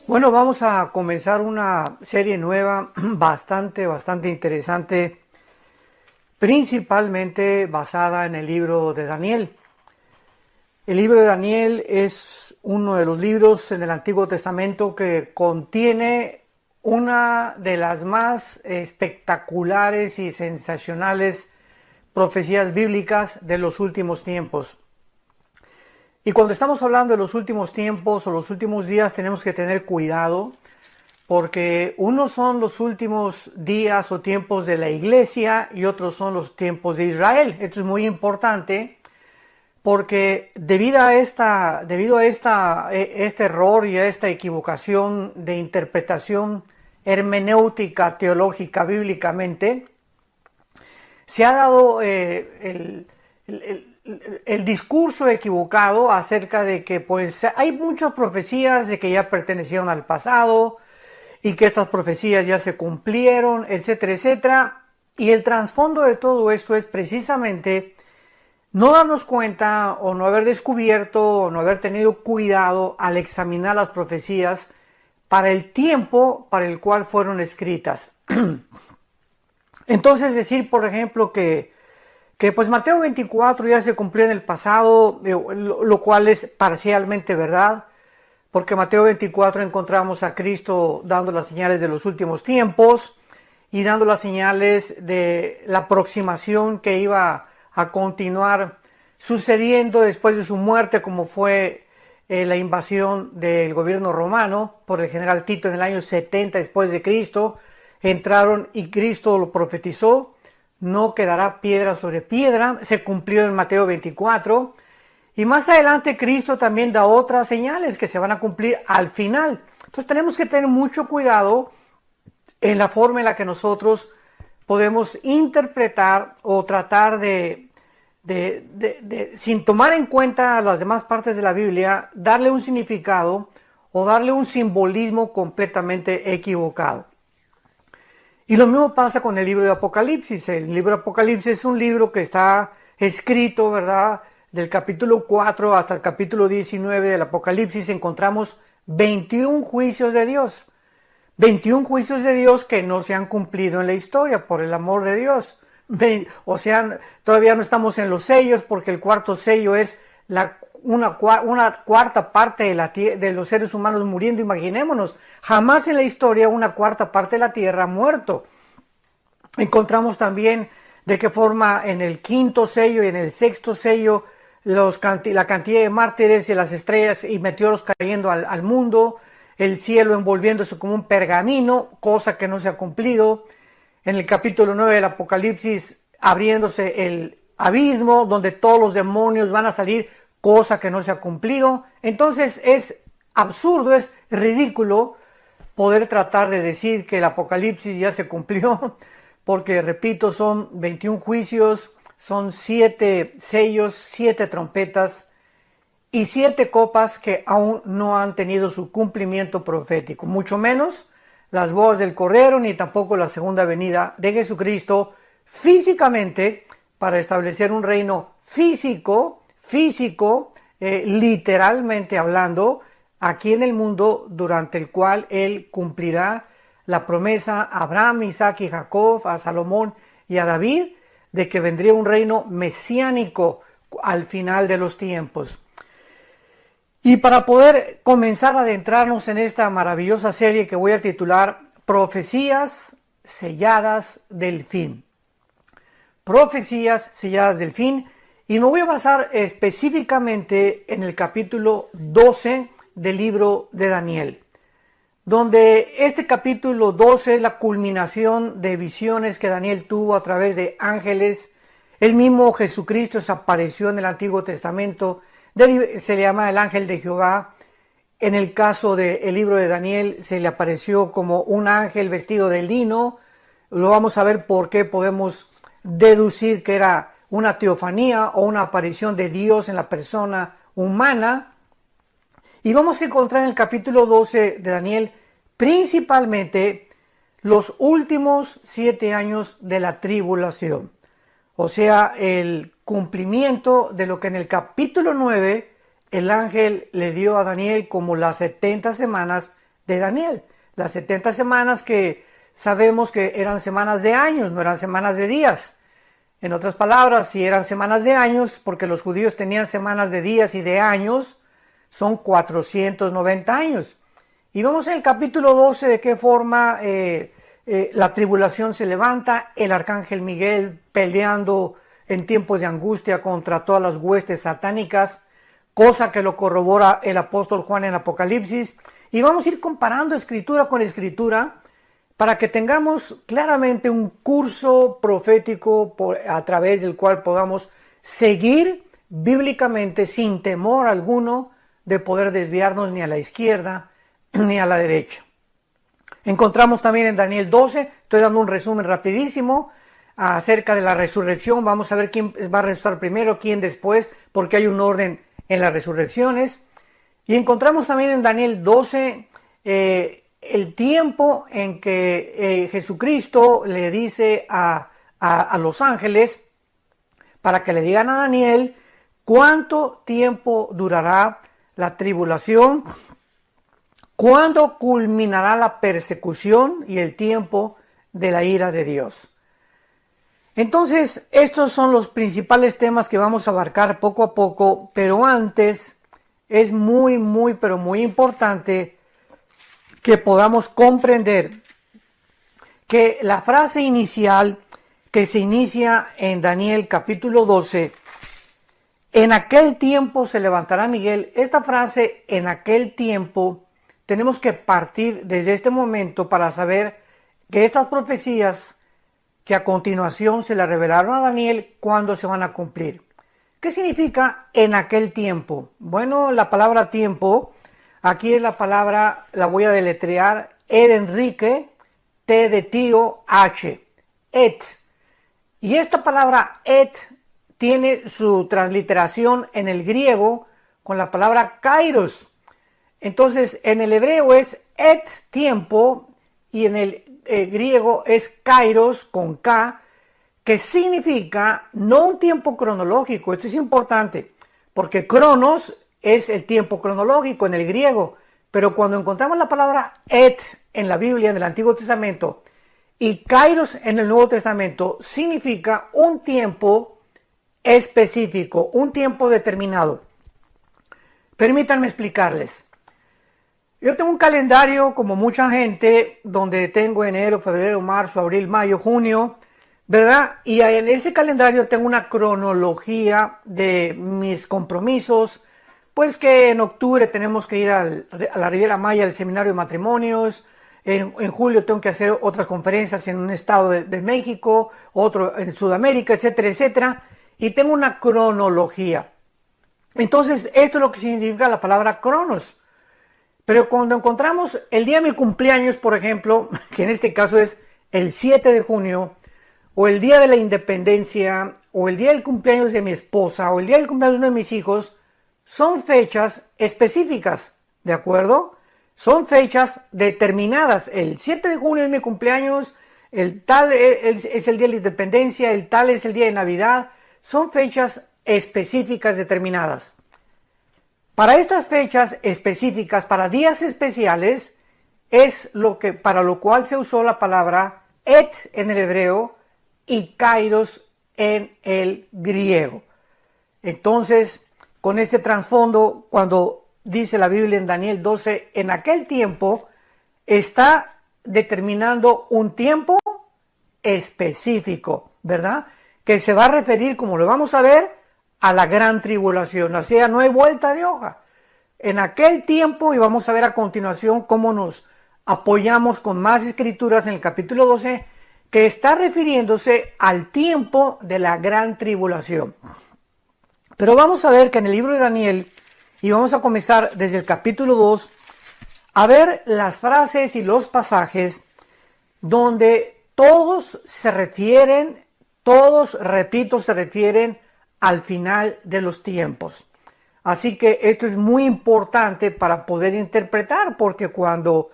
Bueno, vamos a comenzar una serie nueva, bastante interesante, principalmente basada en el libro de Daniel. El libro de Daniel es uno de los libros en el Antiguo Testamento que contiene una de las más espectaculares y sensacionales profecías bíblicas de los últimos tiempos. Y cuando estamos hablando de los últimos tiempos o los últimos días, tenemos que tener cuidado, porque unos son los últimos días o tiempos de la iglesia y otros son los tiempos de Israel. Esto es muy importante porque debido a este error y a esta equivocación de interpretación hermenéutica, teológica, bíblicamente, se ha dado el discurso equivocado acerca de que pues hay muchas profecías de que ya pertenecieron al pasado y que estas profecías ya se cumplieron, etcétera, etcétera. Y el trasfondo de todo esto es precisamente no darnos cuenta o no haber descubierto o no haber tenido cuidado al examinar las profecías para el tiempo para el cual fueron escritas. Entonces decir, por ejemplo, que pues Mateo 24 ya se cumplió en el pasado, lo cual es parcialmente verdad, porque Mateo 24 encontramos a Cristo dando las señales de los últimos tiempos y dando las señales de la aproximación que iba a continuar sucediendo después de su muerte, como fue la invasión del gobierno romano por el general Tito en el año 70 después de Cristo. Entraron y Cristo lo profetizó. No quedará piedra sobre piedra, se cumplió en Mateo 24, y más adelante Cristo también da otras señales que se van a cumplir al final. Entonces tenemos que tener mucho cuidado en la forma en la que nosotros podemos interpretar o tratar sin tomar en cuenta las demás partes de la Biblia, darle un significado o darle un simbolismo completamente equivocado. Y lo mismo pasa con el libro de Apocalipsis. El libro de Apocalipsis es un libro que está escrito, ¿verdad? Del capítulo 4 hasta el capítulo 19 del Apocalipsis encontramos 21 juicios de Dios. 21 juicios de Dios que no se han cumplido en la historia, por el amor de Dios. O sea, todavía no estamos en los sellos, porque el cuarto sello es una cuarta parte de los seres humanos muriendo. Imaginémonos, jamás en la historia una cuarta parte de la tierra ha muerto. Encontramos también de qué forma en el quinto sello y en el sexto sello la cantidad de mártires y las estrellas y meteoros cayendo al mundo, el cielo envolviéndose como un pergamino, cosa que no se ha cumplido. En el capítulo 9 del Apocalipsis abriéndose el abismo donde todos los demonios van a salir, cosa que no se ha cumplido. Entonces es absurdo, es ridículo poder tratar de decir que el Apocalipsis ya se cumplió, porque repito, son 21 juicios, son 7 sellos, 7 trompetas y 7 copas que aún no han tenido su cumplimiento profético, mucho menos las bodas del Cordero, ni tampoco la segunda venida de Jesucristo físicamente para establecer un reino físico, literalmente hablando, aquí en el mundo, durante el cual Él cumplirá la promesa a Abraham, Isaac y Jacob, a Salomón y a David, de que vendría un reino mesiánico al final de los tiempos. Y para poder comenzar a adentrarnos en esta maravillosa serie que voy a titular Profecías selladas del fin. Profecías selladas del fin. Y me voy a basar específicamente en el capítulo 12 del libro de Daniel, donde este capítulo 12 es la culminación de visiones que Daniel tuvo a través de ángeles. El mismo Jesucristo se apareció en el Antiguo Testamento, se le llama el ángel de Jehová. En el caso del libro de Daniel se le apareció como un ángel vestido de lino. Lo vamos a ver por qué podemos deducir que era una teofanía o una aparición de Dios en la persona humana. Y vamos a encontrar en el capítulo 12 de Daniel principalmente los últimos 7 años de la tribulación. O sea, el cumplimiento de lo que en el capítulo 9 el ángel le dio a Daniel como las 70 semanas de Daniel. Las 70 semanas que sabemos que eran semanas de años, no eran semanas de días. En otras palabras, si eran semanas de años, porque los judíos tenían semanas de días y de años, son 490 años. Y vemos en el capítulo 12 de qué forma la tribulación se levanta, el arcángel Miguel peleando en tiempos de angustia contra todas las huestes satánicas, cosa que lo corrobora el apóstol Juan en Apocalipsis. Y vamos a ir comparando escritura con escritura para que tengamos claramente un curso profético a través del cual podamos seguir bíblicamente sin temor alguno de poder desviarnos ni a la izquierda ni a la derecha. Encontramos también en Daniel 12, estoy dando un resumen rapidísimo acerca de la resurrección. Vamos a ver quién va a resucitar primero, quién después, porque hay un orden en las resurrecciones. Y encontramos también en Daniel 12 el tiempo en que Jesucristo le dice a los ángeles para que le digan a Daniel cuánto tiempo durará la tribulación, cuándo culminará la persecución y el tiempo de la ira de Dios. Entonces, estos son los principales temas que vamos a abarcar poco a poco, pero antes es pero muy importante que podamos comprender que la frase inicial que se inicia en Daniel capítulo 12, en aquel tiempo se levantará Miguel, esta frase, en aquel tiempo, tenemos que partir desde este momento para saber que estas profecías que a continuación se le revelaron a Daniel, ¿cuándo se van a cumplir? ¿Qué significa en aquel tiempo? Bueno, la palabra tiempo, aquí es la palabra, la voy a deletrear, E de Enrique, T de tío, H, et. Y esta palabra et tiene su transliteración en el griego con la palabra kairos. Entonces, en el hebreo es et, tiempo, y en el griego es kairos, con K, que significa no un tiempo cronológico. Esto es importante, porque cronos es el tiempo cronológico en el griego, pero cuando encontramos la palabra et en la Biblia, en el Antiguo Testamento, y kairos en el Nuevo Testamento, significa un tiempo específico, un tiempo determinado. Permítanme explicarles. Yo tengo un calendario, como mucha gente, donde tengo enero, febrero, marzo, abril, mayo, junio, ¿verdad? Y en ese calendario tengo una cronología de mis compromisos, pues que en octubre tenemos que ir a la Riviera Maya, al seminario de matrimonios. En julio tengo que hacer otras conferencias en un estado de México, otro en Sudamérica, etcétera, etcétera. Y tengo una cronología. Entonces, esto es lo que significa la palabra cronos. Pero cuando encontramos el día de mi cumpleaños, por ejemplo, que en este caso es el 7 de junio, o el día de la independencia, o el día del cumpleaños de mi esposa, o el día del cumpleaños de uno de mis hijos, son fechas específicas, ¿de acuerdo? Son fechas determinadas. El 7 de junio es mi cumpleaños, el tal es el día de la independencia, el tal es el día de Navidad. Son fechas específicas determinadas. Para estas fechas específicas, para días especiales, es para lo cual se usó la palabra et en el hebreo y kairos en el griego. Entonces, con este trasfondo, cuando dice la Biblia en Daniel 12, en aquel tiempo, está determinando un tiempo específico, ¿verdad? Que se va a referir, como lo vamos a ver, a la gran tribulación. O sea, no hay vuelta de hoja. En aquel tiempo, y vamos a ver a continuación cómo nos apoyamos con más escrituras en el capítulo 12, que está refiriéndose al tiempo de la gran tribulación. Pero vamos a ver que en el libro de Daniel, y vamos a comenzar desde el capítulo 2, a ver las frases y los pasajes donde todos se refieren, se refieren al final de los tiempos. Así que esto es muy importante para poder interpretar, porque cuando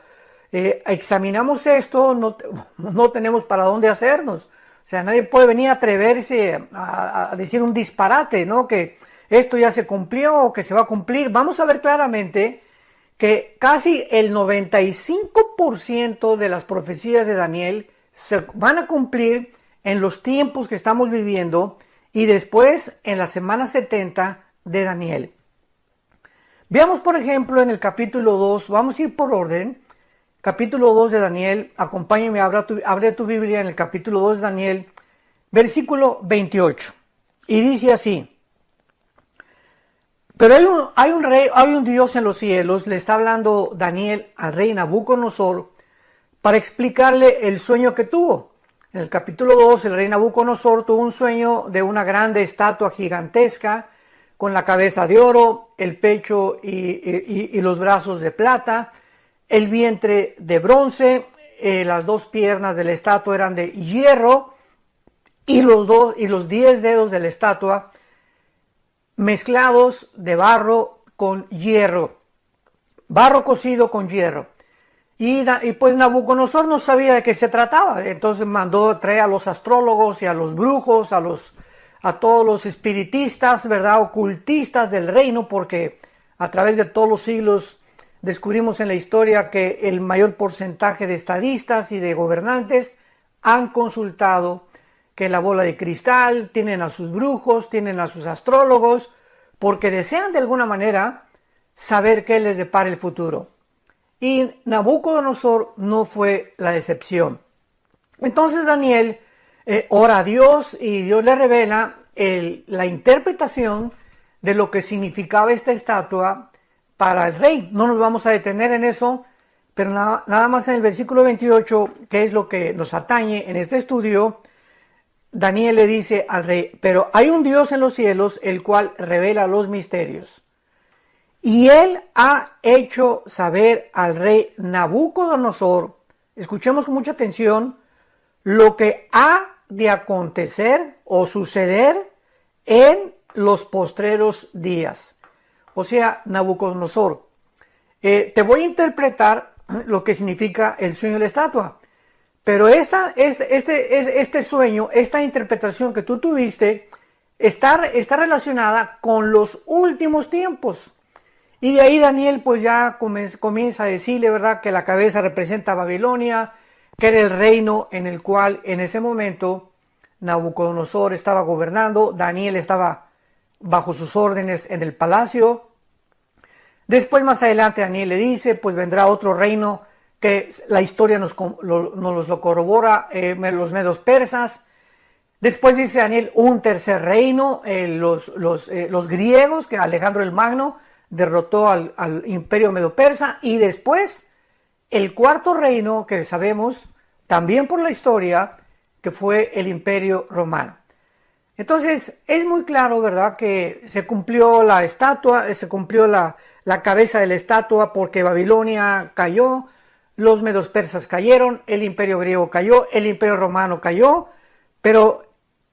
examinamos esto no tenemos para dónde hacernos. O sea, nadie puede venir a atreverse a decir un disparate, ¿no? Que esto ya se cumplió o que se va a cumplir. Vamos a ver claramente que casi el 95% de las profecías de Daniel se van a cumplir en los tiempos que estamos viviendo y después en la semana 70 de Daniel. Veamos, por ejemplo, en el capítulo 2, vamos a ir por orden. Capítulo 2 de Daniel, acompáñame, abre tu Biblia en el capítulo 2 de Daniel, versículo 28. Y dice así: pero hay un Dios en los cielos, le está hablando Daniel al rey Nabucodonosor para explicarle el sueño que tuvo. En el capítulo 2, el rey Nabucodonosor tuvo un sueño de una grande estatua gigantesca con la cabeza de oro, el pecho y los brazos de plata, el vientre de bronce, las dos piernas de la estatua eran de hierro y los 10 dedos de la estatua mezclados de barro con hierro, barro cocido con hierro. Y pues Nabucodonosor no sabía de qué se trataba, entonces mandó traer a los astrólogos y a los brujos, a todos los espiritistas, ¿verdad?, ocultistas del reino, porque a través de todos los siglos descubrimos en la historia que el mayor porcentaje de estadistas y de gobernantes han consultado que la bola de cristal, tienen a sus brujos, tienen a sus astrólogos, porque desean de alguna manera saber qué les depara el futuro. Y Nabucodonosor no fue la excepción. Entonces Daniel ora a Dios y Dios le revela la interpretación de lo que significaba esta estatua para el rey. No nos vamos a detener en eso, pero nada más en el versículo 28, que es lo que nos atañe en este estudio, Daniel le dice al rey: pero hay un Dios en los cielos, el cual revela los misterios. Y él ha hecho saber al rey Nabucodonosor, escuchemos con mucha atención, lo que ha de acontecer o suceder en los postreros días. O sea, Nabucodonosor, te voy a interpretar lo que significa el sueño de la estatua. Pero este sueño, esta interpretación que tú tuviste, está relacionada con los últimos tiempos. Y de ahí Daniel pues ya comienza a decirle, ¿verdad?, que la cabeza representa a Babilonia, que era el reino en el cual en ese momento Nabucodonosor estaba gobernando, Daniel estaba bajo sus órdenes en el palacio. Después, más adelante, Daniel le dice, pues vendrá otro reino que la historia nos lo corrobora, los medos persas. Después dice Daniel un tercer reino, los griegos, que Alejandro el Magno derrotó al imperio medo persa. Y después el cuarto reino que sabemos, también por la historia, que fue el imperio romano. Entonces es muy claro, ¿verdad?, que se cumplió la estatua, se cumplió la cabeza de la estatua, porque Babilonia cayó, los medos persas cayeron, el imperio griego cayó, el imperio romano cayó,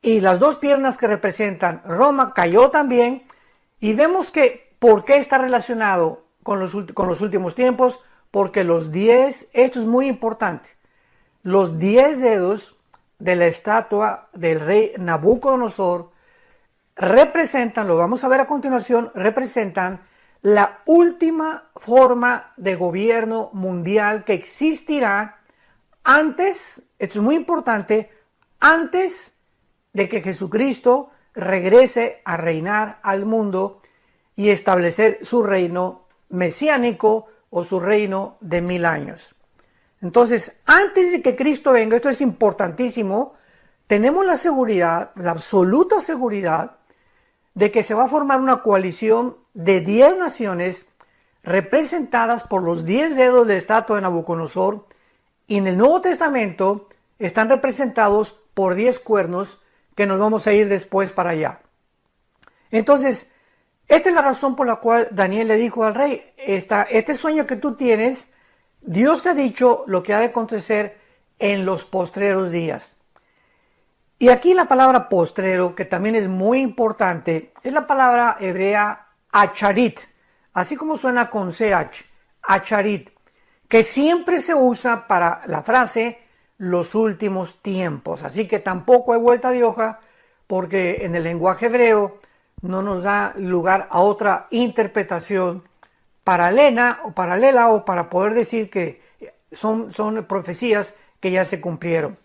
y las dos piernas que representan Roma cayó también. Y vemos que, ¿por qué está relacionado con los últimos tiempos? Porque esto es muy importante, los 10 dedos de la estatua del rey Nabucodonosor representan, lo vamos a ver a continuación, representan la última forma de gobierno mundial que existirá antes, esto es muy importante, antes de que Jesucristo regrese a reinar al mundo y establecer su reino mesiánico o su reino de 1000 años. Entonces, antes de que Cristo venga, esto es importantísimo, tenemos la seguridad, la absoluta seguridad, de que se va a formar una coalición de 10 naciones representadas por los 10 dedos de la estatua de Nabucodonosor, y en el Nuevo Testamento están representados por 10 cuernos, que nos vamos a ir después para allá. Entonces, esta es la razón por la cual Daniel le dijo al rey: este sueño que tú tienes, Dios te ha dicho lo que ha de acontecer en los postreros días. Y aquí la palabra postrero, que también es muy importante, es la palabra hebrea acharit, así como suena con ch, acharit, que siempre se usa para la frase los últimos tiempos. Así que tampoco hay vuelta de hoja, porque en el lenguaje hebreo no nos da lugar a otra interpretación paralela o para poder decir que son profecías que ya se cumplieron.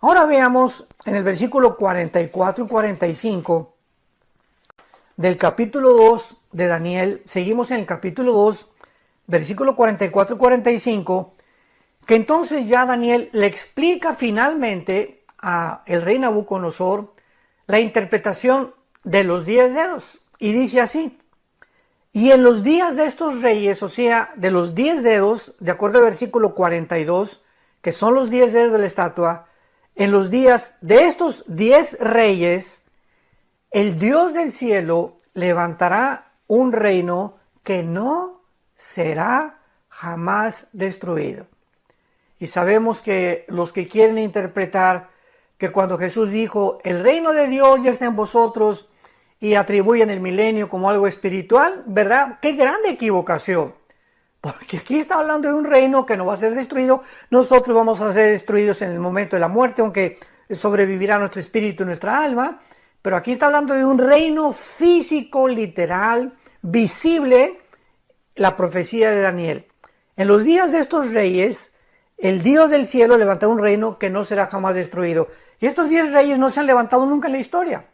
Ahora veamos en el versículo 44 y 45 del capítulo 2 de Daniel. Seguimos en el capítulo 2, versículo 44 y 45, que entonces ya Daniel le explica finalmente a el rey Nabucodonosor la interpretación de los 10 dedos. Y dice así: y en los días de estos reyes, o sea, de los 10 dedos, de acuerdo al versículo 42, que son los 10 dedos de la estatua, en los días de estos 10 reyes, el Dios del cielo levantará un reino que no será jamás destruido. Y sabemos que los que quieren interpretar que cuando Jesús dijo, el reino de Dios ya está en vosotros, y atribuyen el milenio como algo espiritual, ¿verdad? ¡Qué grande equivocación! Porque aquí está hablando de un reino que no va a ser destruido. Nosotros vamos a ser destruidos en el momento de la muerte, aunque sobrevivirá nuestro espíritu y nuestra alma. Pero aquí está hablando de un reino físico, literal, visible, la profecía de Daniel. En los días de estos reyes, el Dios del cielo levantará un reino que no será jamás destruido. Y estos 10 reyes no se han levantado nunca en la historia.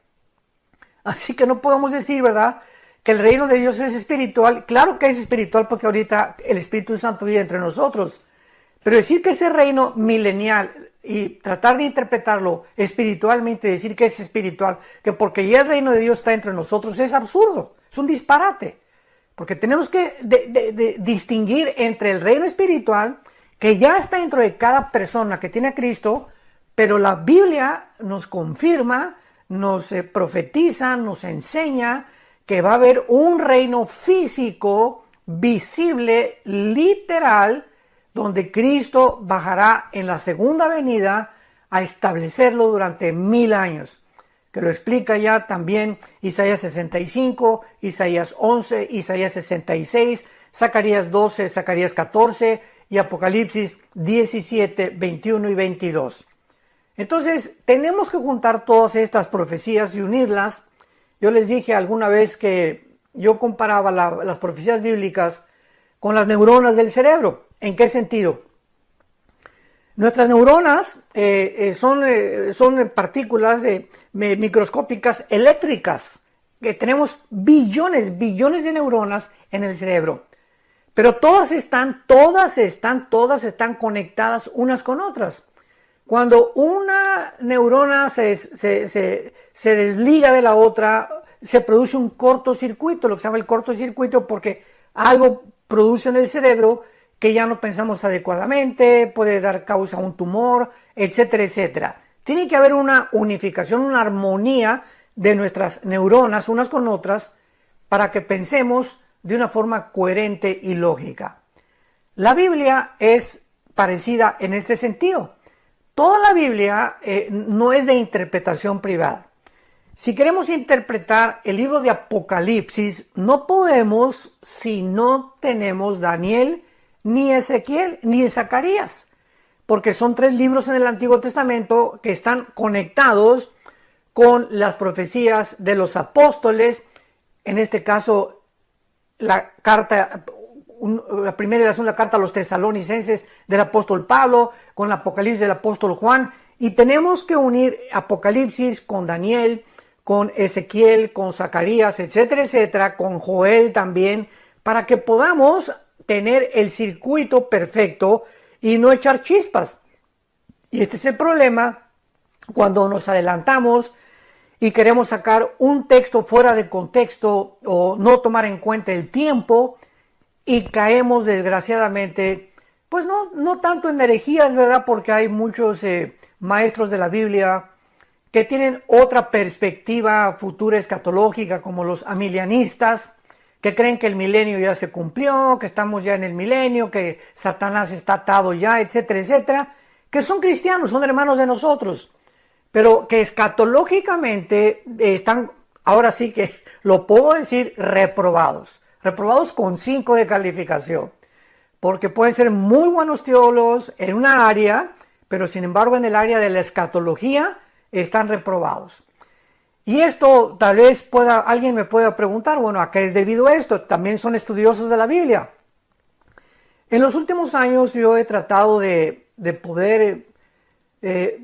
Así que no podemos decir, ¿verdad?, que el reino de Dios es espiritual. Claro que es espiritual porque ahorita el Espíritu Santo vive entre nosotros. Pero decir que ese reino milenial y tratar de interpretarlo espiritualmente, decir que es espiritual, que porque ya el reino de Dios está entre nosotros, es absurdo, es un disparate. Porque tenemos que distinguir entre el reino espiritual, que ya está dentro de cada persona que tiene a Cristo, pero la Biblia nos confirma, nos profetiza, nos enseña que va a haber un reino físico, visible, literal, donde Cristo bajará en la segunda venida a establecerlo durante 1000 años. Que lo explica ya también Isaías 65, Isaías 11, Isaías 66, Zacarías 12, Zacarías 14 y Apocalipsis 17, 21 y 22. Entonces, tenemos que juntar todas estas profecías y unirlas. Yo les dije alguna vez que yo comparaba las profecías bíblicas con las neuronas del cerebro. ¿En qué sentido? Nuestras neuronas son partículas microscópicas eléctricas, que tenemos billones de neuronas en el cerebro. Pero todas están conectadas unas con otras. Cuando una neurona se desliga de la otra, se produce un cortocircuito, lo que se llama el cortocircuito, porque algo produce en el cerebro que ya no pensamos adecuadamente, puede dar causa a un tumor, etcétera, etcétera. Tiene que haber una unificación, una armonía de nuestras neuronas unas con otras para que pensemos de una forma coherente y lógica. La Biblia es parecida en este sentido. Toda la Biblia no es de interpretación privada. Si queremos interpretar el libro de Apocalipsis, no podemos si no tenemos Daniel, ni Ezequiel, ni Zacarías, porque son 3 libros en el Antiguo Testamento que están conectados con las profecías de los apóstoles. En este caso, la primera y la segunda carta a los tesalonicenses del apóstol Pablo, con el Apocalipsis del apóstol Juan, y tenemos que unir Apocalipsis con Daniel, con Ezequiel, con Zacarías, etcétera, etcétera, con Joel también, para que podamos tener el circuito perfecto y no echar chispas. Y este es el problema cuando nos adelantamos y queremos sacar un texto fuera de contexto o no tomar en cuenta el tiempo, y caemos desgraciadamente, pues no tanto en herejías, ¿verdad? Porque hay muchos maestros de la Biblia que tienen otra perspectiva futura escatológica, como los amilianistas, que creen que el milenio ya se cumplió, que estamos ya en el milenio, que Satanás está atado ya, etcétera, etcétera, que son cristianos, son hermanos de nosotros, pero que escatológicamente están, ahora sí que lo puedo decir, reprobados con 5 de calificación, porque pueden ser muy buenos teólogos en una área, pero sin embargo en el área de la escatología están reprobados. Y esto tal vez alguien me pueda preguntar, bueno, ¿a qué es debido esto? También son estudiosos de la Biblia. En los últimos años yo he tratado de poder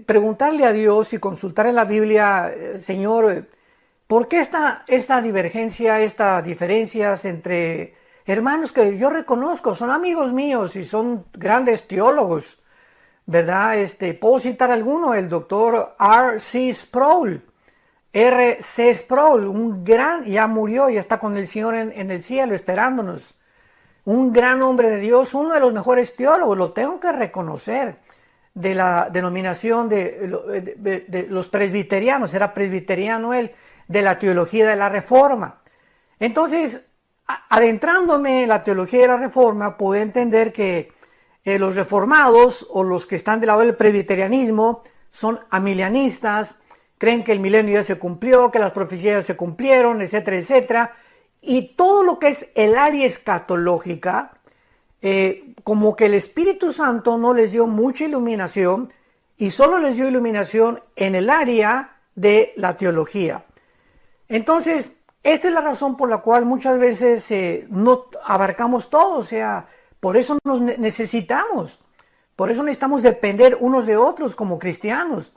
preguntarle a Dios y consultar en la Biblia, Señor, ¿por qué esta divergencia, estas diferencias entre hermanos que yo reconozco, son amigos míos y son grandes teólogos, ¿verdad? Puedo citar alguno, el doctor R.C. Sproul, R.C. Sproul, un gran, ya murió, ya está con el Señor en el cielo esperándonos. Un gran hombre de Dios, uno de los mejores teólogos, lo tengo que reconocer, de la denominación de los presbiterianos, era presbiteriano él, de la teología de la Reforma. Entonces, adentrándome en la teología de la Reforma, puedo entender que los reformados o los que están del lado del presbiterianismo son amilianistas, creen que el milenio ya se cumplió, que las profecías se cumplieron, etcétera, etcétera. Y todo lo que es el área escatológica, como que el Espíritu Santo no les dio mucha iluminación y solo les dio iluminación en el área de la teología. Entonces, esta es la razón por la cual muchas veces no abarcamos todo, o sea, por eso nos necesitamos, por eso necesitamos depender unos de otros como cristianos,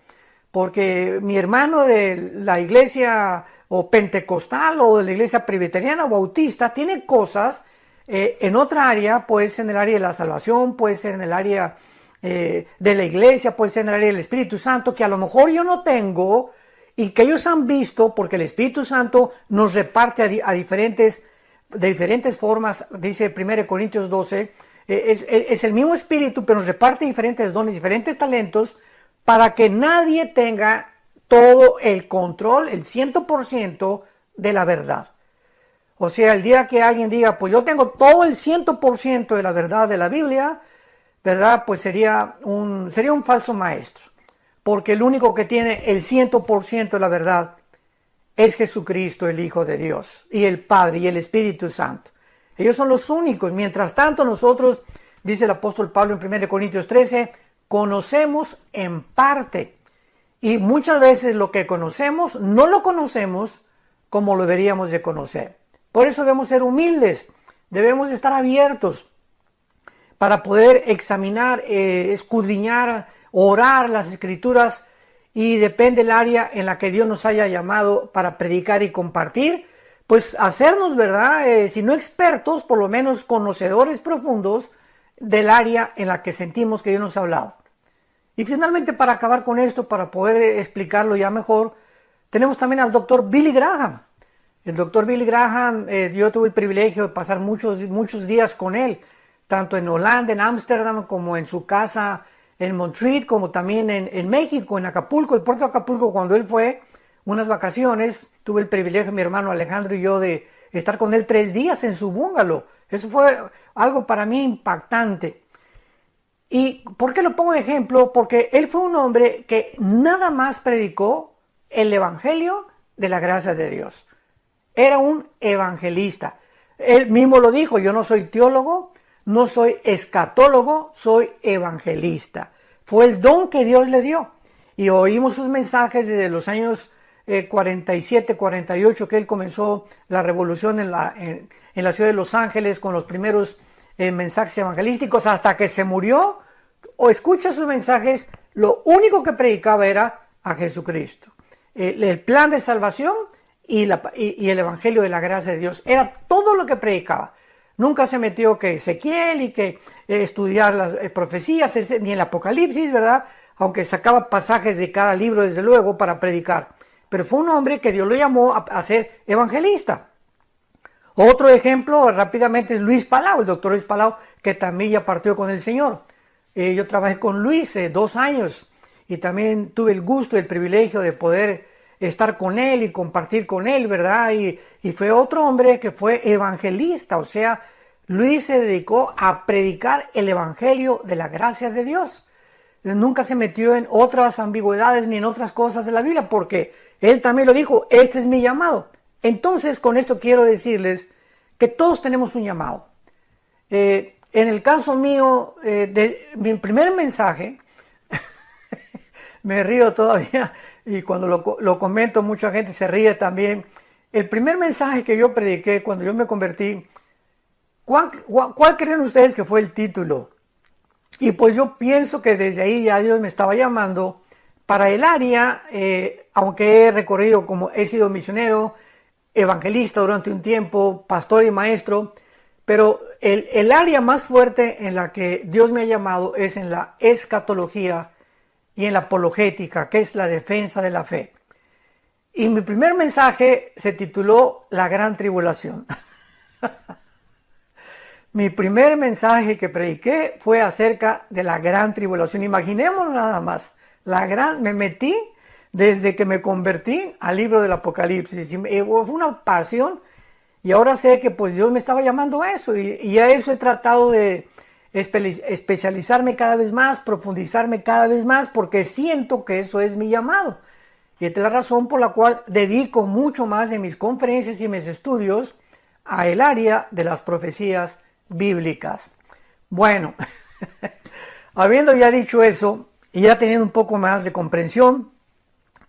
porque mi hermano de la iglesia o pentecostal o de la iglesia presbiteriana o bautista tiene cosas en otra área, puede ser en el área de la salvación, puede ser en el área de la iglesia, puede ser en el área del Espíritu Santo, que a lo mejor yo no tengo y que ellos han visto, porque el Espíritu Santo nos reparte de diferentes formas, dice 1 Corintios 12, es el mismo Espíritu, pero nos reparte diferentes dones, diferentes talentos, para que nadie tenga todo el control, el 100% de la verdad. O sea, el día que alguien diga, pues yo tengo todo el 100% de la verdad de la Biblia, ¿verdad? Pues sería un falso maestro. Porque el único que tiene el 100% de la verdad es Jesucristo, el Hijo de Dios, y el Padre y el Espíritu Santo. Ellos son los únicos. Mientras tanto, nosotros, dice el apóstol Pablo en 1 Corintios 13, conocemos en parte. Y muchas veces lo que conocemos, no lo conocemos como lo deberíamos de conocer. Por eso debemos ser humildes, debemos estar abiertos para poder examinar, escudriñar, orar las Escrituras, y depende del área en la que Dios nos haya llamado para predicar y compartir, pues hacernos, ¿verdad? Si no expertos, por lo menos conocedores profundos del área en la que sentimos que Dios nos ha hablado. Y finalmente, para acabar con esto, para poder explicarlo ya mejor, tenemos también al doctor Billy Graham. El doctor Billy Graham, yo tuve el privilegio de pasar muchos días con él, tanto en Holanda, en Ámsterdam, como en su casa en Montreal, como también en México, en Acapulco, el puerto de Acapulco. Cuando él fue unas vacaciones, tuve el privilegio, mi hermano Alejandro y yo, de estar con él 3 días en su bungalow. Eso fue algo para mí impactante. ¿Y por qué lo pongo de ejemplo? Porque él fue un hombre que nada más predicó el evangelio de la gracia de Dios. Era un evangelista. Él mismo lo dijo, yo no soy teólogo, no soy escatólogo, soy evangelista. Fue el don que Dios le dio. Y oímos sus mensajes desde los años 47, 48, que él comenzó la revolución en la ciudad de Los Ángeles con los primeros mensajes evangelísticos, hasta que se murió. O escucha sus mensajes, lo único que predicaba era a Jesucristo. El plan de salvación y el evangelio de la gracia de Dios. Era todo lo que predicaba. Nunca se metió que Ezequiel y que estudiar las profecías, ni el Apocalipsis, ¿verdad? Aunque sacaba pasajes de cada libro, desde luego, para predicar. Pero fue un hombre que Dios lo llamó a ser evangelista. Otro ejemplo rápidamente es Luis Palau, el doctor Luis Palau, que también ya partió con el Señor. Yo trabajé con Luis 2 años y también tuve el gusto y el privilegio de poder estar con él y compartir con él, ¿verdad? Y fue otro hombre que fue evangelista, o sea, Luis se dedicó a predicar el evangelio de la gracia de Dios. Nunca se metió en otras ambigüedades ni en otras cosas de la Biblia, porque él también lo dijo, este es mi llamado. Entonces, con esto quiero decirles que todos tenemos un llamado. En el caso mío, de mi primer mensaje, me río todavía, y cuando lo comento mucha gente se ríe también. El primer mensaje que yo prediqué cuando yo me convertí, ¿cuál creen ustedes que fue el título? Y pues yo pienso que desde ahí ya Dios me estaba llamando para el área, aunque he recorrido como he sido misionero, evangelista durante un tiempo, pastor y maestro, pero el área más fuerte en la que Dios me ha llamado es en la escatología y en la apologética, que es la defensa de la fe. Y mi primer mensaje se tituló La Gran Tribulación. Mi primer mensaje que prediqué fue acerca de la Gran Tribulación. Imaginémonos nada más, me metí desde que me convertí al libro del Apocalipsis. Fue una pasión y ahora sé que pues Dios me estaba llamando a eso y a eso he tratado de especializarme cada vez más, profundizarme cada vez más, porque siento que eso es mi llamado. Y esta es la razón por la cual dedico mucho más de mis conferencias y mis estudios a el área de las profecías bíblicas. Bueno, habiendo ya dicho eso y ya teniendo un poco más de comprensión,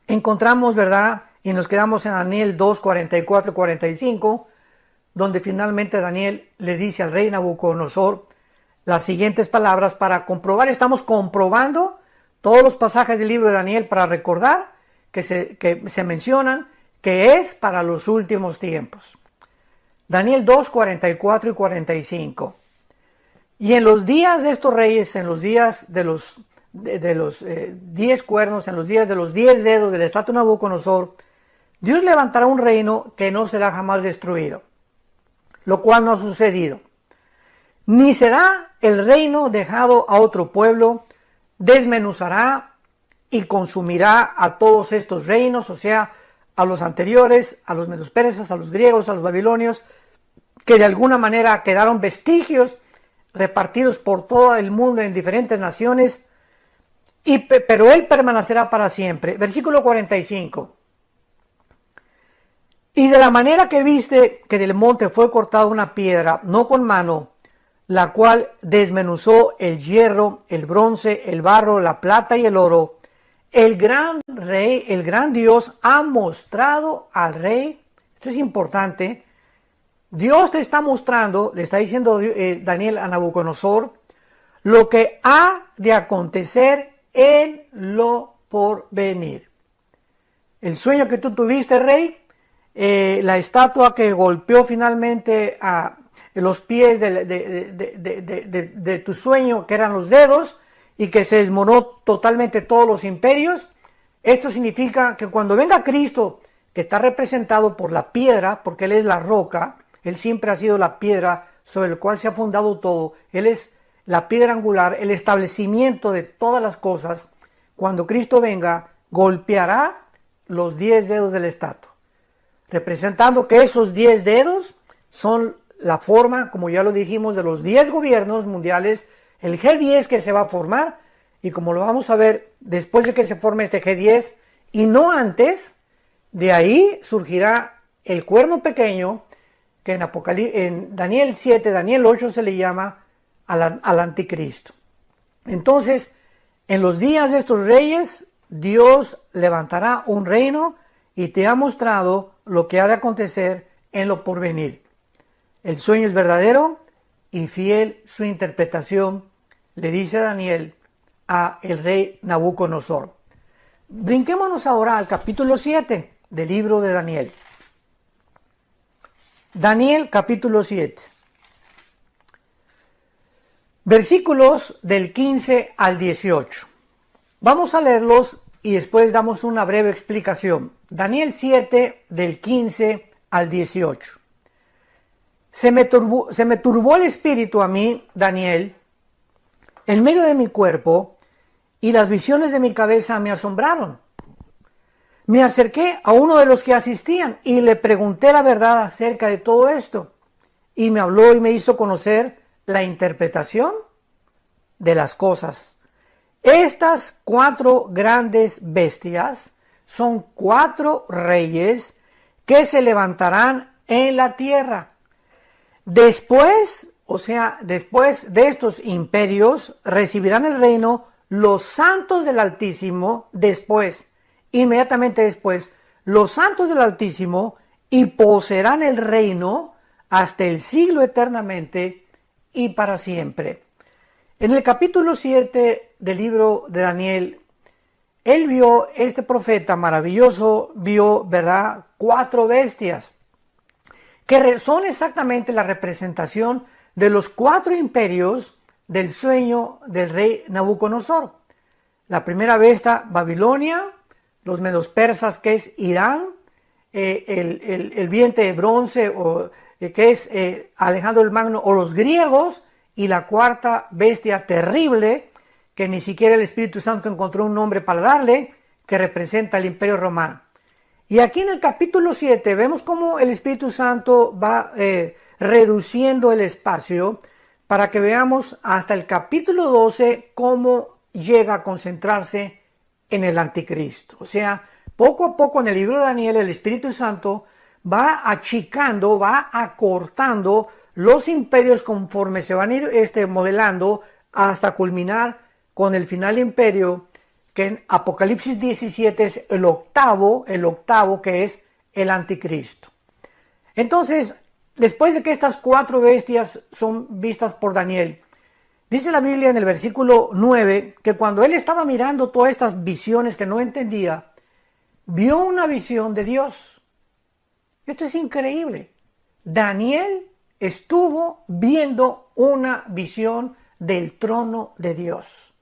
encontramos, ¿verdad? Y nos quedamos en Daniel 2, 44 y 45, donde finalmente Daniel le dice al rey Nabucodonosor las siguientes palabras para comprobar. Estamos comprobando todos los pasajes del libro de Daniel para recordar que se mencionan que es para los últimos tiempos. Daniel 2, 44 y 45. Y en los días de estos reyes, en los días de los 10 cuernos, en los días de los 10 dedos del estatua de Nabucodonosor, Dios levantará un reino que no será jamás destruido, lo cual no ha sucedido. Ni será el reino dejado a otro pueblo, desmenuzará y consumirá a todos estos reinos, o sea, a los anteriores, a los medos persas, a los griegos, a los babilonios, que de alguna manera quedaron vestigios repartidos por todo el mundo en diferentes naciones, pero él permanecerá para siempre. Versículo 45. Y de la manera que viste que del monte fue cortada una piedra, no con mano, la cual desmenuzó el hierro, el bronce, el barro, la plata y el oro, el gran rey, el gran Dios ha mostrado al rey, esto es importante, Dios te está mostrando, le está diciendo Daniel a Nabucodonosor, lo que ha de acontecer en lo porvenir. El sueño que tú tuviste, rey, la estatua que golpeó finalmente a los pies de tu sueño, que eran los dedos, y que se desmoronó totalmente todos los imperios. Esto significa que cuando venga Cristo, que está representado por la piedra, porque Él es la roca, Él siempre ha sido la piedra sobre la cual se ha fundado todo, Él es la piedra angular, el establecimiento de todas las cosas. Cuando Cristo venga, golpeará los 10 dedos del estatua, representando que esos 10 dedos son la forma, como ya lo dijimos, de los 10 gobiernos mundiales, el G10 que se va a formar, y como lo vamos a ver después de que se forme este G10, y no antes, de ahí surgirá el cuerno pequeño, que en Daniel 7, Daniel 8 se le llama al anticristo. Entonces, en los días de estos reyes, Dios levantará un reino y te ha mostrado lo que ha de acontecer en lo porvenir. El sueño es verdadero y fiel su interpretación, le dice Daniel a el rey Nabucodonosor. Brinquémonos ahora al capítulo 7 del libro de Daniel. Daniel capítulo 7. Versículos del 15 al 18. Vamos a leerlos y después damos una breve explicación. Daniel 7 del 15 al 18. Se me turbó el espíritu a mí, Daniel, en medio de mi cuerpo, y las visiones de mi cabeza me asombraron. Me acerqué a uno de los que asistían y le pregunté la verdad acerca de todo esto. Y me habló y me hizo conocer la interpretación de las cosas. Estas 4 grandes bestias son 4 reyes que se levantarán en la tierra. Después, después de estos imperios, recibirán el reino los santos del Altísimo después, inmediatamente después, los santos del Altísimo, y poseerán el reino hasta el siglo eternamente y para siempre. En el capítulo 7 del libro de Daniel, él vio, este profeta maravilloso, vio, ¿verdad?, 4 bestias, que son exactamente la representación de los 4 imperios del sueño del rey Nabucodonosor. La primera bestia, Babilonia, los medos persas, que es Irán, el vientre de bronce, que es Alejandro el Magno, o los griegos, y la cuarta bestia terrible, que ni siquiera el Espíritu Santo encontró un nombre para darle, que representa el Imperio Romano. Y aquí en el capítulo 7 vemos cómo el Espíritu Santo va reduciendo el espacio para que veamos hasta el capítulo 12 cómo llega a concentrarse en el anticristo. O sea, poco a poco en el libro de Daniel el Espíritu Santo va achicando, va acortando los imperios conforme se van a ir modelando hasta culminar con el final imperio, que en Apocalipsis 17 es el octavo que es el anticristo. Entonces, después de que estas 4 bestias son vistas por Daniel, dice la Biblia en el versículo 9 que cuando él estaba mirando todas estas visiones que no entendía, vio una visión de Dios. Esto es increíble. Daniel estuvo viendo una visión del trono de Dios.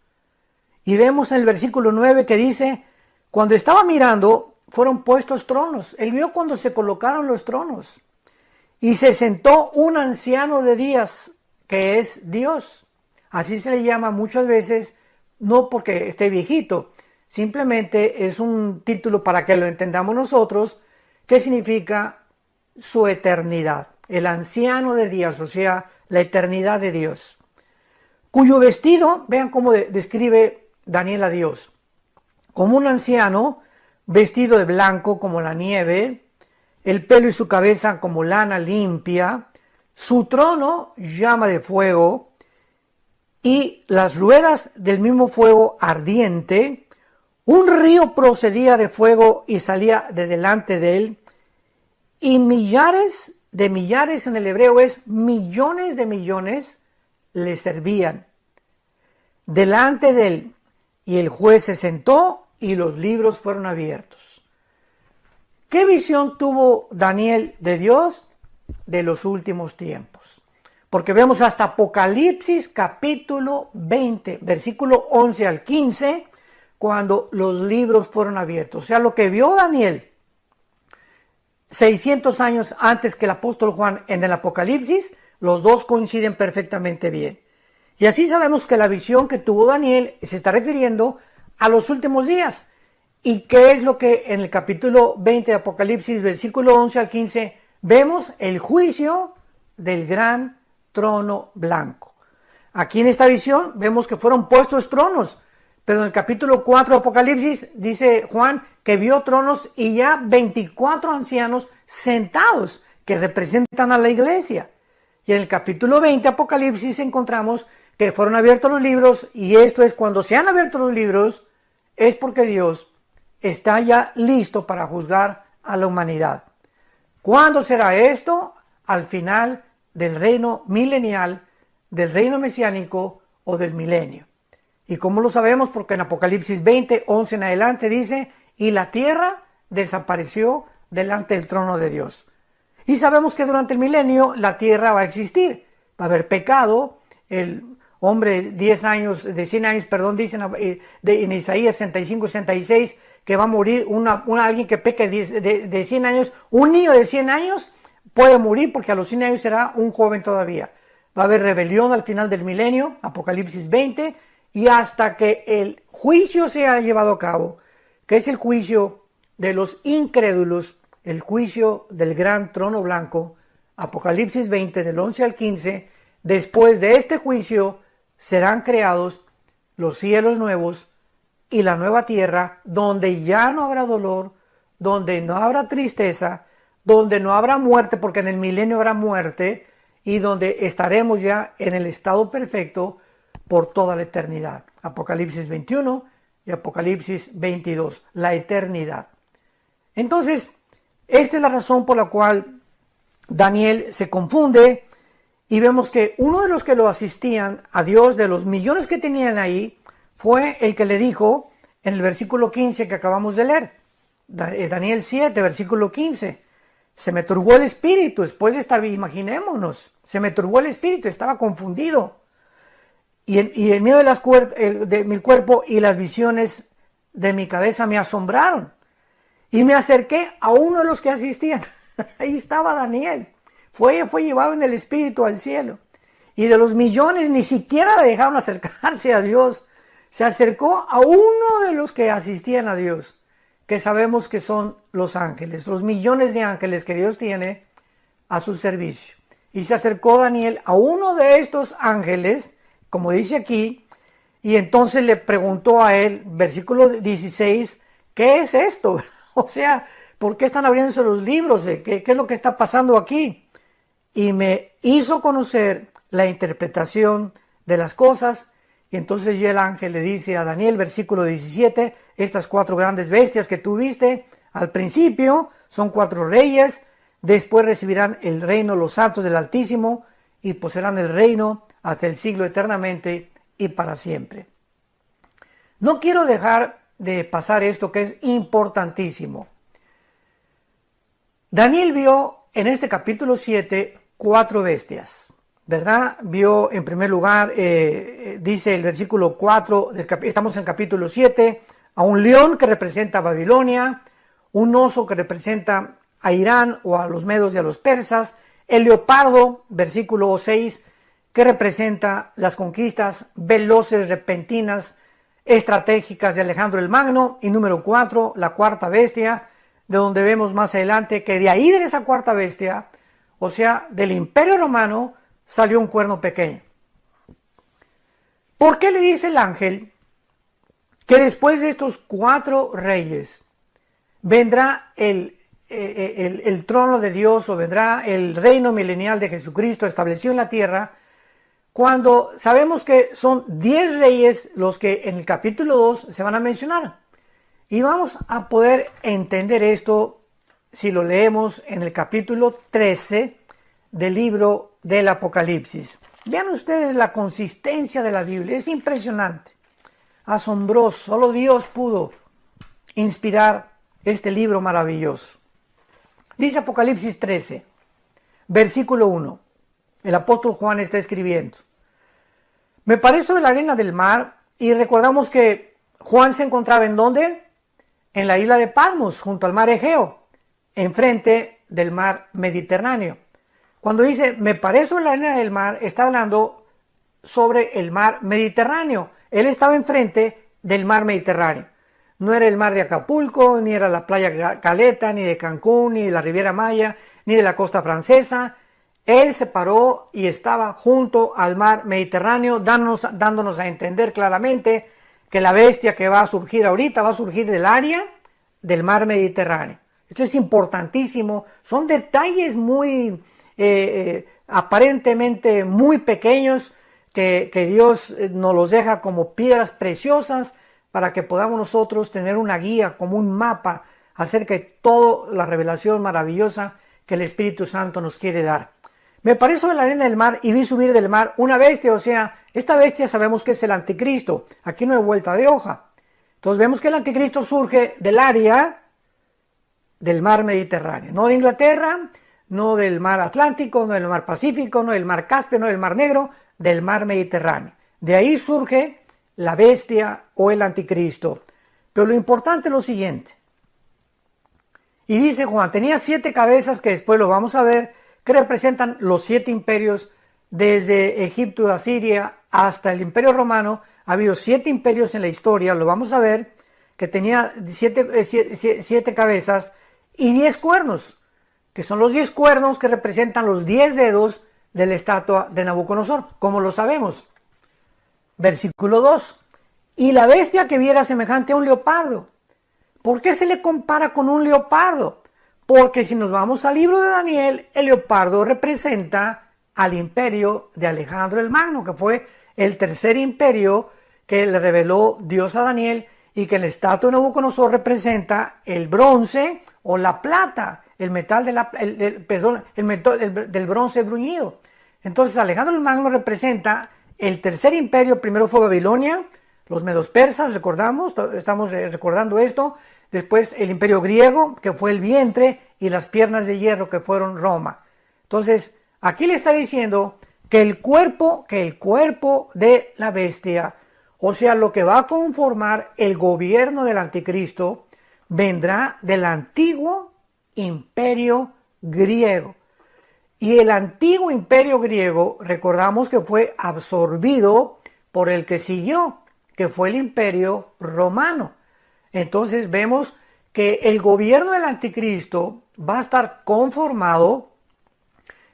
Y vemos en el versículo 9 que dice, cuando estaba mirando, fueron puestos tronos. Él vio cuando se colocaron los tronos. Y se sentó un anciano de días, que es Dios. Así se le llama muchas veces, no porque esté viejito, simplemente es un título para que lo entendamos nosotros, que significa su eternidad. El anciano de días, o sea, la eternidad de Dios. Cuyo vestido, vean cómo describe Daniel a Dios, como un anciano, vestido de blanco como la nieve, el pelo y su cabeza como lana limpia, su trono llama de fuego, y las ruedas del mismo fuego ardiente. Un río procedía de fuego y salía de delante de él, y millares de millares en el hebreo es millones de millones le servían delante de él. Y el juez se sentó y los libros fueron abiertos. ¿Qué visión tuvo Daniel de Dios? De los últimos tiempos. Porque vemos hasta Apocalipsis capítulo 20, versículo 11 al 15, cuando los libros fueron abiertos. O sea, lo que vio Daniel 600 años antes que el apóstol Juan en el Apocalipsis, los dos coinciden perfectamente bien. Y así sabemos que la visión que tuvo Daniel se está refiriendo a los últimos días. ¿Y qué es lo que en el capítulo 20 de Apocalipsis, versículo 11 al 15, vemos? El juicio del gran trono blanco. Aquí en esta visión vemos que fueron puestos tronos, pero en el capítulo 4 de Apocalipsis dice Juan que vio tronos y ya 24 ancianos sentados que representan a la iglesia. Y en el capítulo 20 de Apocalipsis encontramos que fueron abiertos los libros, y esto es cuando se han abierto los libros, es porque Dios está ya listo para juzgar a la humanidad. ¿Cuándo será esto? Al final del reino milenial, del reino mesiánico o del milenio. ¿Y cómo lo sabemos? Porque en Apocalipsis 20, 11 en adelante dice, y la tierra desapareció delante del trono de Dios. Y sabemos que durante el milenio la tierra va a existir, va a haber pecado. El hombre de 100 años, dicen en Isaías 65, 66, que va a morir alguien que peque de 100 años. Un niño de 100 años puede morir porque a los 100 años será un joven todavía. Va a haber rebelión al final del milenio, Apocalipsis 20, y hasta que el juicio sea llevado a cabo, que es el juicio de los incrédulos, el juicio del gran trono blanco, Apocalipsis 20, del 11 al 15, después de este juicio serán creados los cielos nuevos y la nueva tierra, donde ya no habrá dolor, donde no habrá tristeza, donde no habrá muerte, porque en el milenio habrá muerte, y donde estaremos ya en el estado perfecto por toda la eternidad. Apocalipsis 21, y Apocalipsis 22, la eternidad. Entonces, esta es la razón por la cual Daniel se confunde y vemos que uno de los que lo asistían a Dios, de los millones que tenían ahí, fue el que le dijo en el versículo 15 que acabamos de leer, Daniel 7, versículo 15, se me turbó el espíritu, después de esta, imaginémonos, se me turbó el espíritu, estaba confundido, y el miedo de mi cuerpo y las visiones de mi cabeza me asombraron, y me acerqué a uno de los que asistían, ahí estaba Daniel, fue llevado en el espíritu al cielo, y de los millones ni siquiera le dejaron acercarse a Dios, se acercó a uno de los que asistían a Dios, que sabemos que son los ángeles, los millones de ángeles que Dios tiene a su servicio. Y se acercó Daniel a uno de estos ángeles, como dice aquí, y entonces le preguntó a él, versículo 16, ¿qué es esto? O sea, ¿por qué están abriéndose los libros? ¿Qué es lo que está pasando aquí? Y me hizo conocer la interpretación de las cosas. Y entonces ya el ángel le dice a Daniel, versículo 17, estas 4 grandes bestias que tú viste al principio son 4 reyes, después recibirán el reino los santos del Altísimo y poseerán el reino hasta el siglo eternamente y para siempre. No quiero dejar de pasar esto que es importantísimo. Daniel vio en este capítulo 7 4 bestias. ¿Verdad? Vio en primer lugar, dice el versículo 4, estamos en el capítulo 7, a un león que representa a Babilonia, un oso que representa a Irán o a los medos y a los persas, el leopardo, versículo 6, que representa las conquistas veloces, repentinas, estratégicas de Alejandro el Magno, y número 4, la cuarta bestia, de donde vemos más adelante que de ahí de esa cuarta bestia, o sea, del Imperio Romano, salió un cuerno pequeño. ¿Por qué le dice el ángel que después de estos 4 reyes vendrá el trono de Dios o vendrá el reino milenial de Jesucristo establecido en la tierra, cuando sabemos que son 10 reyes los que en el capítulo 2 se van a mencionar? Y vamos a poder entender esto si lo leemos en el capítulo 13 del libro del Apocalipsis. Vean ustedes la consistencia de la Biblia, es impresionante, asombroso, solo Dios pudo inspirar este libro maravilloso. Dice Apocalipsis 13, versículo 1, el apóstol Juan está escribiendo: me paré sobre la arena del mar, y recordamos que Juan se encontraba ¿en dónde? En la isla de Patmos, junto al mar Egeo, enfrente del mar Mediterráneo. Cuando dice, me paré sobre la arena del mar, está hablando sobre el mar Mediterráneo. Él estaba enfrente del mar Mediterráneo. No era el mar de Acapulco, ni era la playa Caleta, ni de Cancún, ni de la Riviera Maya, ni de la costa francesa. Él se paró y estaba junto al mar Mediterráneo, dándonos a entender claramente que la bestia que va a surgir ahorita va a surgir del área del mar Mediterráneo. Esto es importantísimo. Son detalles muy aparentemente muy pequeños que Dios nos los deja como piedras preciosas para que podamos nosotros tener una guía, como un mapa acerca de toda la revelación maravillosa que el Espíritu Santo nos quiere dar. Me paré sobre la arena del mar y vi subir del mar una bestia, o sea, esta bestia sabemos que es el anticristo. Aquí no hay vuelta de hoja. Entonces vemos que el anticristo surge del área del mar Mediterráneo, no de Inglaterra, no del mar Atlántico, no del mar Pacífico, no del mar Caspio, no del mar Negro, del mar Mediterráneo. De ahí surge la bestia o el anticristo. Pero lo importante es lo siguiente. Y dice Juan, tenía 7 cabezas, que después lo vamos a ver, que representan los 7 imperios desde Egipto, Asiria, hasta el Imperio Romano. Ha habido 7 imperios en la historia, lo vamos a ver, que tenía 7 cabezas y 10 cuernos, que son los 10 cuernos que representan los 10 dedos de la estatua de Nabucodonosor, como lo sabemos. Versículo 2. Y la bestia que viera semejante a un leopardo. ¿Por qué se le compara con un leopardo? Porque si nos vamos al libro de Daniel, el leopardo representa al imperio de Alejandro el Magno, que fue el tercer imperio que le reveló Dios a Daniel, y que la estatua de Nabucodonosor representa el bronce o la plata, el metal, el metal del bronce bruñido. Entonces Alejandro el Magno representa el tercer imperio. Primero fue Babilonia, los medos persas, recordamos, estamos recordando esto. Después el imperio griego, que fue el vientre, y las piernas de hierro, que fueron Roma. Entonces aquí le está diciendo que el cuerpo de la bestia, o sea, lo que va a conformar el gobierno del anticristo, vendrá del antiguo imperio griego. Y el antiguo imperio griego, recordamos que fue absorbido por el que siguió, que fue el imperio romano. Entonces vemos que el gobierno del anticristo va a estar conformado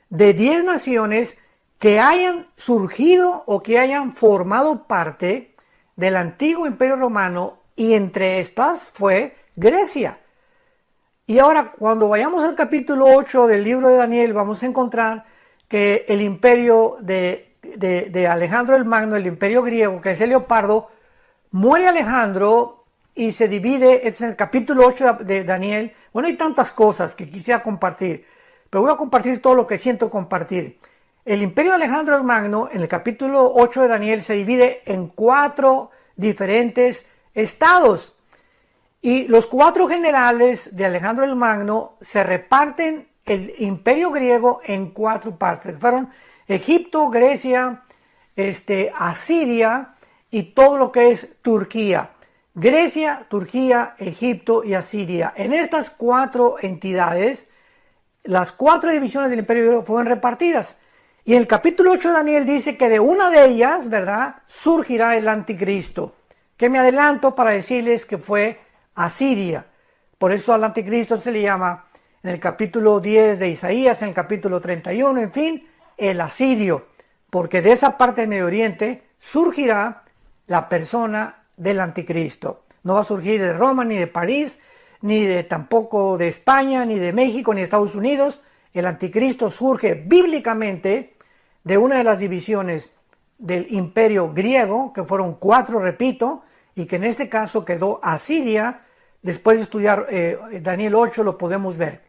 de 10 naciones que hayan surgido o que hayan formado parte del antiguo imperio romano, y entre estas fue Grecia. Y ahora, cuando vayamos al capítulo 8 del libro de Daniel, vamos a encontrar que el imperio de Alejandro el Magno, el imperio griego, que es el leopardo, muere Alejandro y se divide. Es en el capítulo 8 de Daniel. Bueno, hay tantas cosas que quisiera compartir, pero voy a compartir todo lo que siento compartir. El imperio de Alejandro el Magno, en el capítulo 8 de Daniel, se divide en 4 diferentes estados. Y los 4 generales de Alejandro el Magno se reparten el imperio griego en 4 partes. Fueron Egipto, Grecia, Asiria y todo lo que es Turquía. Grecia, Turquía, Egipto y Asiria. En estas 4 entidades, las 4 divisiones del imperio griego fueron repartidas. Y en el capítulo 8 de Daniel dice que de una de ellas, ¿verdad?, surgirá el anticristo. Que me adelanto para decirles que fue Asiria. Por eso al anticristo se le llama en el capítulo 10 de Isaías, en el capítulo 31, en fin, el asirio. Porque de esa parte del Medio Oriente surgirá la persona del anticristo. No va a surgir de Roma, ni de París, ni tampoco de España, ni de México, ni de Estados Unidos. El anticristo surge bíblicamente de una de las divisiones del imperio griego, que fueron 4, repito, y que en este caso quedó Asiria. Después de estudiar Daniel 8 lo podemos ver.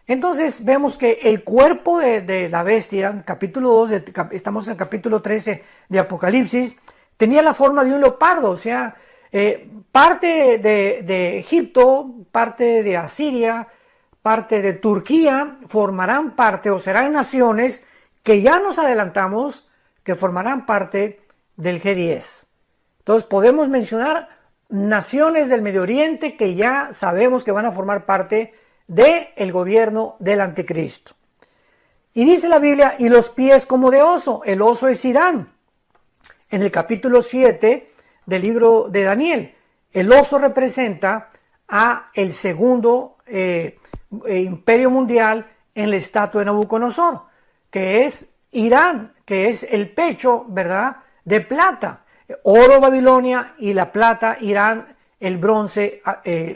Entonces vemos que el cuerpo de la bestia, capítulo 2, estamos en el capítulo 13 de Apocalipsis, tenía la forma de un leopardo. O sea, parte de Egipto, parte de Asiria, parte de Turquía formarán parte o serán naciones que ya nos adelantamos que formarán parte del G10. Entonces podemos mencionar naciones del Medio Oriente que ya sabemos que van a formar parte del gobierno del anticristo. Y dice la Biblia, y los pies como de oso. El oso es Irán. En el capítulo 7 del libro de Daniel, el oso representa a el segundo imperio mundial en la estatua de Nabucodonosor, que es Irán, que es el pecho, ¿verdad?, de plata. Oro Babilonia y la plata Irán, el bronce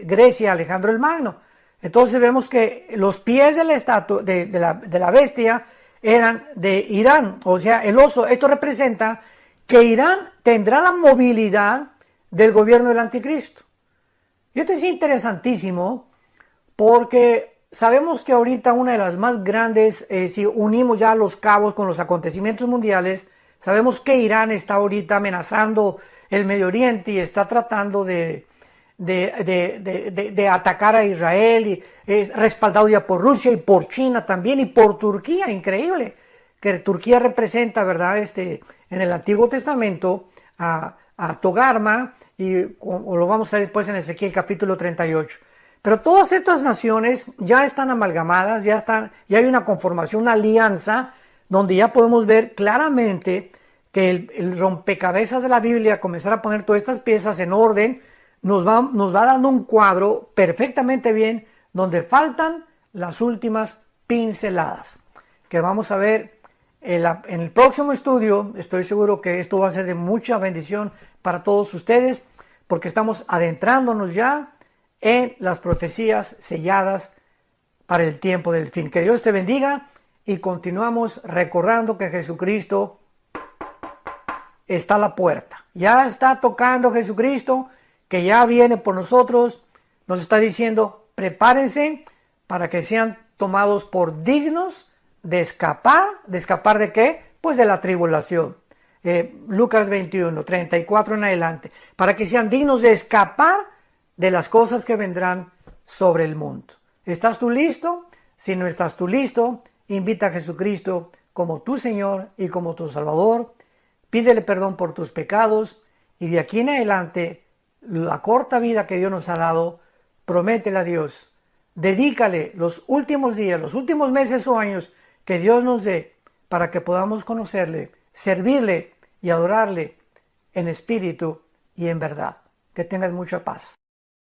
Grecia, Alejandro el Magno. Entonces vemos que los pies de la estatua de la bestia eran de Irán, o sea, el oso. Esto representa que Irán tendrá la movilidad del gobierno del anticristo. Y esto es interesantísimo porque sabemos que ahorita una de las más grandes, si unimos ya los cabos con los acontecimientos mundiales, sabemos que Irán está ahorita amenazando el Medio Oriente y está tratando de atacar a Israel, y es respaldado ya por Rusia y por China también y por Turquía. Increíble que Turquía representa, ¿verdad?, en el Antiguo Testamento a Togarma, y lo vamos a ver después en Ezequiel capítulo 38. Pero todas estas naciones ya están amalgamadas, ya hay una conformación, una alianza, donde ya podemos ver claramente que el rompecabezas de la Biblia, comenzar a poner todas estas piezas en orden, nos va dando un cuadro perfectamente bien, donde faltan las últimas pinceladas, que vamos a ver en el próximo estudio. Estoy seguro que esto va a ser de mucha bendición para todos ustedes, porque estamos adentrándonos ya en las profecías selladas para el tiempo del fin. Que Dios te bendiga, y continuamos recordando que Jesucristo está a la puerta. Ya está tocando Jesucristo, que ya viene por nosotros, nos está diciendo, prepárense para que sean tomados por dignos de escapar. ¿De escapar de qué? Pues de la tribulación. Lucas 21, 34 en adelante. Para que sean dignos de escapar de las cosas que vendrán sobre el mundo. ¿Estás tú listo? Si no estás tú listo, invita a Jesucristo como tu Señor y como tu Salvador. Pídele perdón por tus pecados y de aquí en adelante, la corta vida que Dios nos ha dado, prométele a Dios. Dedícale los últimos días, los últimos meses o años que Dios nos dé para que podamos conocerle, servirle y adorarle en espíritu y en verdad. Que tengas mucha paz.